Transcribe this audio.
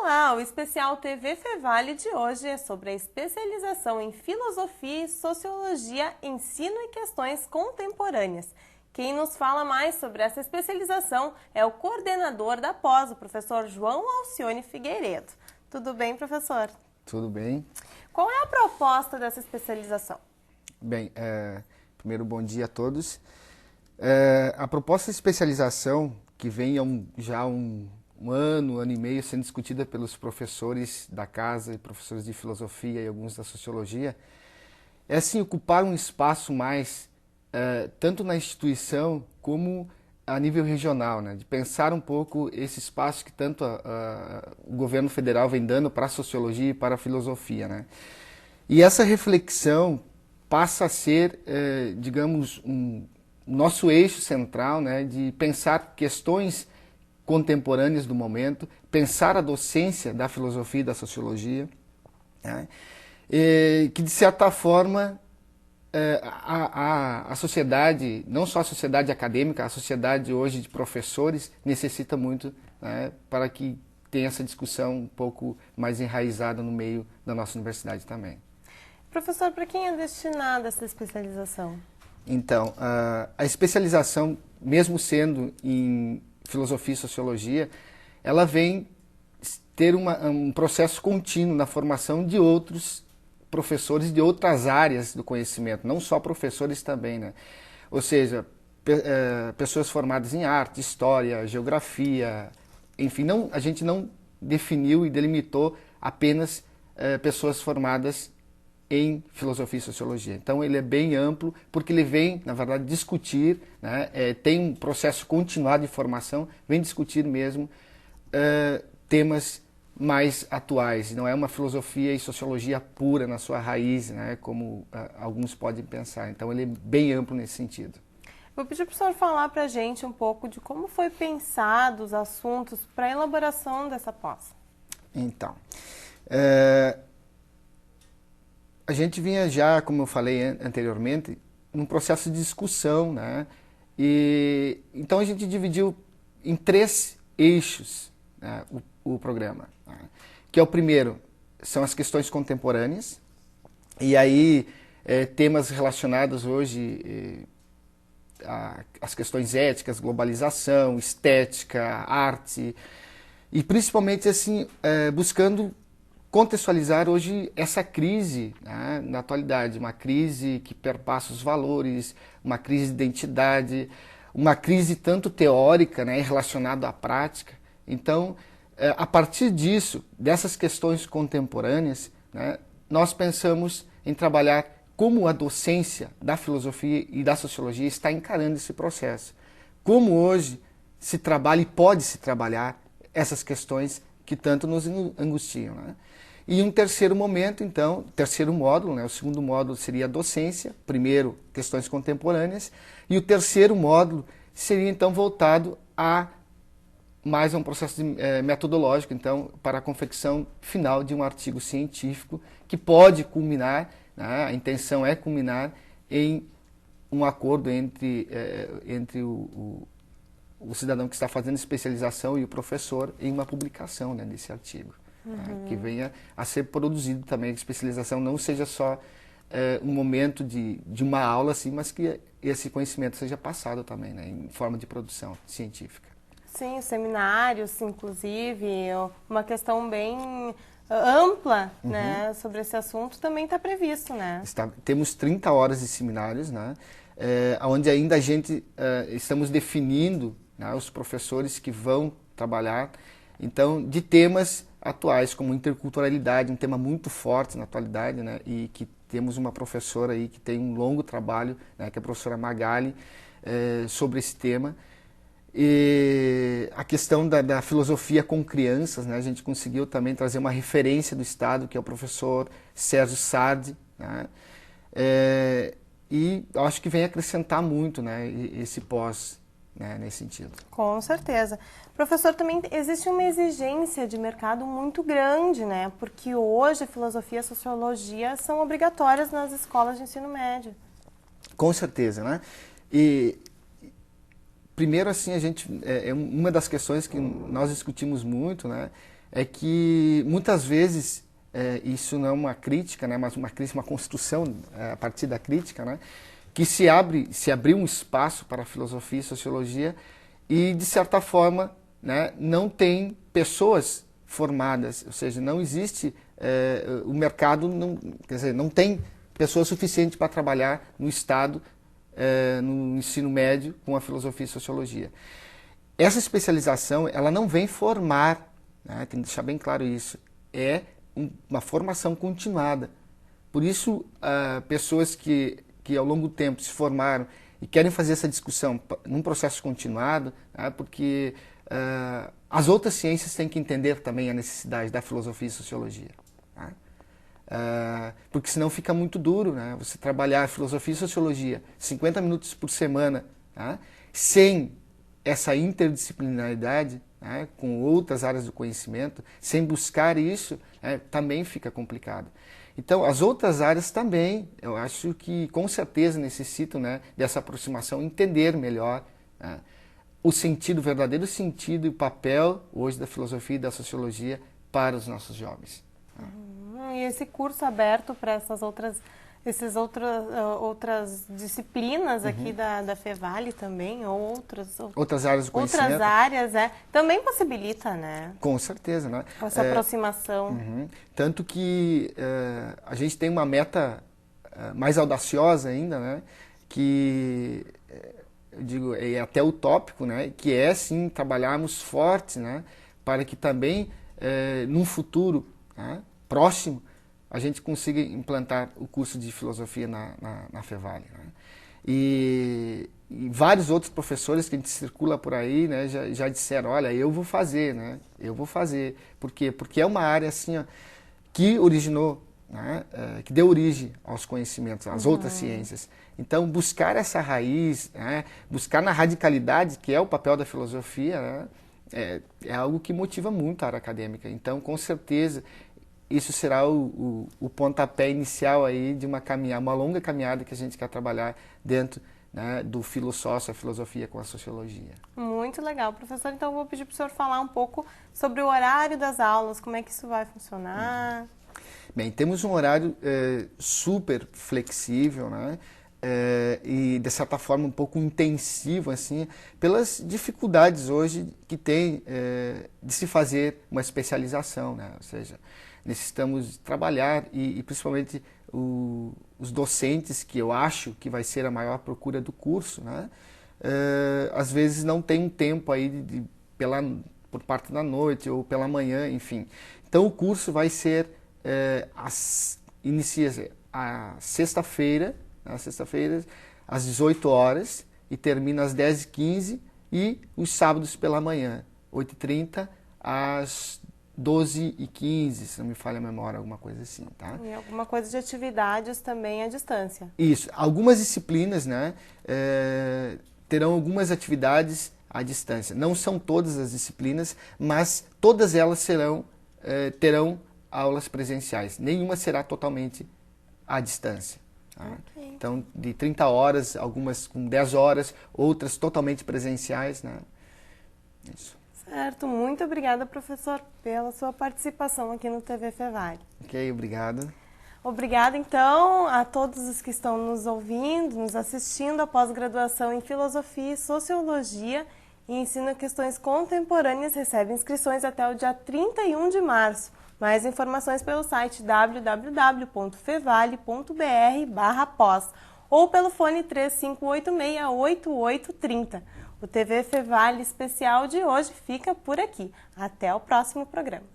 Olá, o especial TV Fevale de hoje é sobre a especialização em Filosofia e Sociologia, Ensino e Questões Contemporâneas. Quem nos fala mais sobre essa especialização é o coordenador da pós, o professor João Alcione Figueiredo. Tudo bem, professor? Tudo bem. Qual é a proposta dessa especialização? Bem, primeiro bom dia a todos. A proposta de especialização, que vem já há um ano e meio sendo discutida pelos professores da casa e professores de filosofia e alguns da sociologia, é assim ocupar um espaço mais, tanto na instituição como a nível regional, né? De pensar um pouco esse espaço que tanto o governo federal vem dando para a sociologia e para a filosofia, né? E essa reflexão passa a ser, digamos, nosso eixo central, né? De pensar questões contemporâneas do momento, pensar a docência da filosofia e da sociologia, né? Que de certa forma a sociedade, não só a sociedade acadêmica, a sociedade hoje de professores necessita muito, né, para que tenha essa discussão um pouco mais enraizada no meio da nossa universidade também. Professor, para quem é destinada essa especialização? Então, a especialização, mesmo sendo em filosofia e sociologia, ela vem ter um processo contínuo na formação de outros professores de outras áreas do conhecimento, não só professores também, né? Ou seja, pessoas formadas em arte, história, geografia, enfim, a gente não definiu e delimitou apenas pessoas formadas em filosofia e sociologia. Então ele é bem amplo, porque ele vem, na verdade, discutir, né, tem um processo continuado de formação, vem discutir mesmo temas mais atuais. Não é uma filosofia e sociologia pura na sua raiz, né, como alguns podem pensar. Então ele é bem amplo nesse sentido. Vou pedir para o senhor falar para a gente um pouco de como foi pensado os assuntos para a elaboração dessa pós. Então, a gente vinha já, como eu falei anteriormente, num processo de discussão, né? E então a gente dividiu em 3 eixos, né, o programa, né? Que é o primeiro, são as questões contemporâneas, e aí temas relacionados hoje às questões éticas, globalização, estética, arte, e principalmente assim buscando contextualizar hoje essa crise, né, na atualidade, uma crise que perpassa os valores, uma crise de identidade, uma crise tanto teórica, né, relacionada à prática. Então, a partir disso, dessas questões contemporâneas, né, nós pensamos em trabalhar como a docência da filosofia e da sociologia está encarando esse processo. Como hoje se trabalha e pode se trabalhar essas questões que tanto nos angustiam, né? E um terceiro momento, então, terceiro módulo, né? O segundo módulo seria a docência, primeiro questões contemporâneas, e o terceiro módulo seria então voltado a mais um processo metodológico, então, para a confecção final de um artigo científico que pode culminar, né? A intenção é culminar em um acordo entre o cidadão que está fazendo especialização e o professor em uma publicação, né, desse artigo. Que venha a ser produzido também, que a especialização não seja só um momento de uma aula, assim, mas que esse conhecimento seja passado também, né, em forma de produção científica. Sim, seminários, inclusive, uma questão bem ampla, né, sobre esse assunto também está previsto, né? Temos 30 horas de seminários, né, onde ainda a gente estamos definindo, né, os professores que vão trabalhar, então, de temas atuais, como interculturalidade, um tema muito forte na atualidade, né, e que temos uma professora aí que tem um longo trabalho, né, que é a professora Magali, sobre esse tema. E a questão da filosofia com crianças, né, a gente conseguiu também trazer uma referência do Estado, que é o professor Sérgio Sardi, né, e acho que vem acrescentar muito, né, esse pós, né, nesse sentido. Com certeza. Professor, também existe uma exigência de mercado muito grande, né? Porque hoje a filosofia e a sociologia são obrigatórias nas escolas de ensino médio. Com certeza, né? E primeiro, assim, uma das questões que nós discutimos muito, né, é que muitas vezes, isso não é uma crítica, né, mas uma crítica, uma construção a partir da crítica, né, que se abriu um espaço para a filosofia e sociologia e, de certa forma, né, não tem pessoas formadas, ou seja, não existe, o mercado, quer dizer, não tem pessoas suficientes para trabalhar no Estado, no ensino médio, com a filosofia e sociologia. Essa especialização, ela não vem formar, né, tem que deixar bem claro isso, é uma formação continuada. Por isso, pessoas que ao longo do tempo se formaram e querem fazer essa discussão num processo continuado, né, porque as outras ciências têm que entender também a necessidade da filosofia e sociologia. Né? Porque senão fica muito duro, né, você trabalhar filosofia e sociologia 50 minutos por semana, né, sem essa interdisciplinaridade, né, com outras áreas do conhecimento, sem buscar isso, também fica complicado. Então, as outras áreas também, eu acho que com certeza necessitam, né, dessa aproximação, entender melhor, né, o sentido, o verdadeiro sentido e o papel hoje da filosofia e da sociologia para os nossos jovens. E esse curso aberto para essas outras disciplinas aqui da Fevale também, ou outras áreas do conhecimento. Outras áreas, também possibilita, né? Com certeza, né? Essa aproximação. Tanto que a gente tem uma meta mais audaciosa ainda, né? Que, eu digo, é até utópico, né? Que é, sim, trabalharmos forte, né? Para que também, num futuro, né, próximo, a gente consiga implantar o curso de filosofia na Fevale. Né? E vários outros professores que a gente circula por aí, né, já disseram, olha, eu vou fazer, né? Eu vou fazer. Por quê? Porque é uma área assim, ó, que originou, né, que deu origem aos conhecimentos, às outras ciências. Então, buscar essa raiz, né, buscar na radicalidade, que é o papel da filosofia, né, é algo que motiva muito a área acadêmica. Então, com certeza, isso será o pontapé inicial aí de uma longa caminhada que a gente quer trabalhar dentro, né, do filosócio, a filosofia com a sociologia. Muito legal, professor. Então, eu vou pedir para o senhor falar um pouco sobre o horário das aulas, como é que isso vai funcionar. Bem, temos um horário super flexível, né? E, de certa forma, um pouco intensivo, assim, pelas dificuldades hoje que tem de se fazer uma especialização, né? Ou seja, necessitamos trabalhar e principalmente os docentes, que eu acho que vai ser a maior procura do curso, né? Às vezes não tem um tempo aí por parte da noite ou pela manhã, enfim. Então o curso vai ser, inicia a sexta-feira, às 18 horas e termina às 10h15 e os sábados pela manhã, 8h30 às 12h15, se não me falha a memória, alguma coisa assim, tá? E alguma coisa de atividades também à distância. Isso. Algumas disciplinas, né, terão algumas atividades à distância. Não são todas as disciplinas, mas todas elas terão aulas presenciais. Nenhuma será totalmente à distância. Tá? Okay. Então, de 30 horas, algumas com 10 horas, outras totalmente presenciais, né? Isso. Certo, muito obrigada, professor, pela sua participação aqui no TV Fevale. Ok, obrigado. Obrigada, então, a todos os que estão nos ouvindo, nos assistindo à pós-graduação em Filosofia e Sociologia e Ensino Questões Contemporâneas. Recebe inscrições até o dia 31 de março. Mais informações pelo site www.fevale.br/pós ou pelo fone 3586-8830. O TV Fevale especial de hoje fica por aqui. Até o próximo programa.